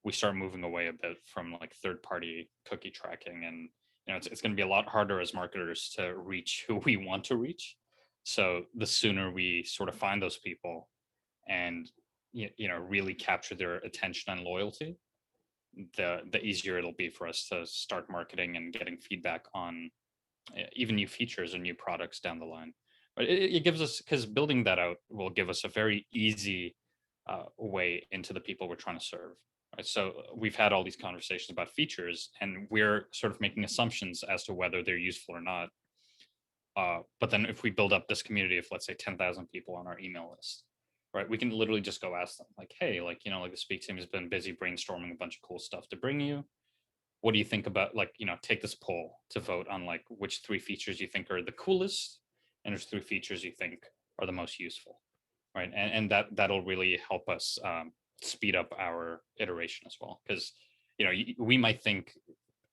we start moving away a bit from like third-party cookie tracking, and it's going to be a lot harder as marketers to reach who we want to reach. So the sooner we sort of find those people and really capture their attention and loyalty, the easier it'll be for us to start marketing and getting feedback on even new features or new products down the line. But it gives us, because building that out will give us a very easy way into the people we're trying to serve. Right? So we've had all these conversations about features, and we're sort of making assumptions as to whether they're useful or not. But then if we build up this community of, let's say, 10,000 people on our email list, right, we can literally just go ask them like, hey, like, like the Speak team has been busy brainstorming a bunch of cool stuff to bring you. What do you think about, like, take this poll to vote on like which 3 features you think are the coolest, and which 3 features you think are the most useful, right? And that'll really help us speed up our iteration as well, because we might think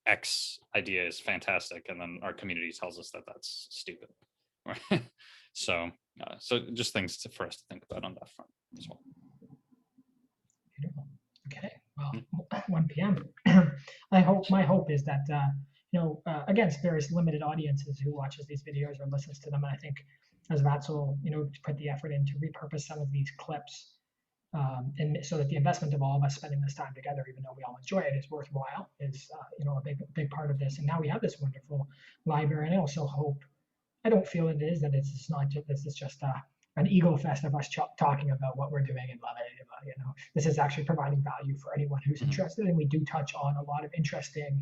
X idea is fantastic, and then our community tells us that that's stupid, right? So just things for us to think about on that front as well. Beautiful. Okay. Well, 1 p.m. My hope is that against various limited audiences who watches these videos or listens to them, and I think as Vatsul, put the effort in to repurpose some of these clips, and so that the investment of all of us spending this time together, even though we all enjoy it, is worthwhile, is a big part of this. And now we have this wonderful library, and I also hope, I don't feel it is, that it's not just, this is just an ego fest of us talking about what we're doing and 𝗨𝗲𝗄𝗏. This is actually providing value for anyone who's interested, and we do touch on a lot of interesting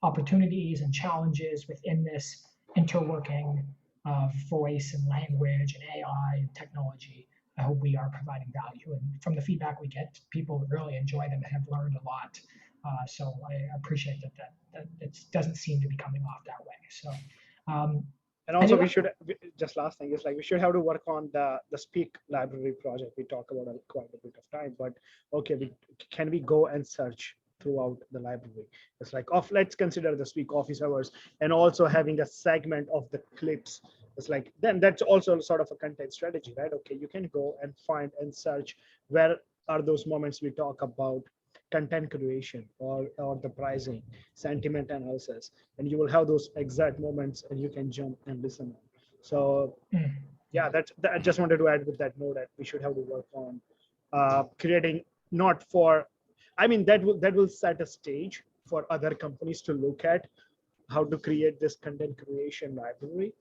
opportunities and challenges within this interworking of voice and language and AI and technology. I hope we are providing value, and from the feedback we get, people really enjoy them and have learned a lot. So I appreciate that it doesn't seem to be coming off that way. So. And also, we should, just last thing is, like, we should have to work on the Speak library project. We talk about it quite a bit of time, but okay, can we go and search throughout the library? It's like, let's consider the Speak office hours, and also having a segment of the clips. It's like, then that's also sort of a content strategy, right? Okay, you can go and find and search where are those moments we talk about content creation or the pricing, sentiment analysis, and you will have those exact moments, and you can jump and listen. So yeah, I just wanted to add with that note that we should have to work on creating, not for, that will set a stage for other companies to look at how to create this content creation library,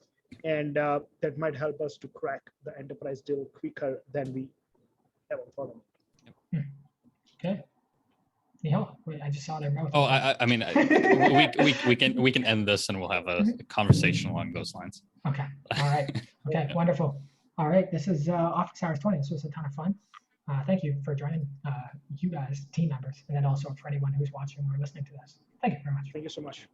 and that might help us to crack the enterprise deal quicker than we ever thought of. Okay. Wait, I just saw their mouth. Oh, we can end this, and we'll have a conversation along those lines. Okay. All right. Okay. Wonderful. All right. This is Office Hours 20. This was a ton of fun. Thank you for joining, you guys, team members, and then also for anyone who's watching or listening to this. Thank you very much. Thank you so much.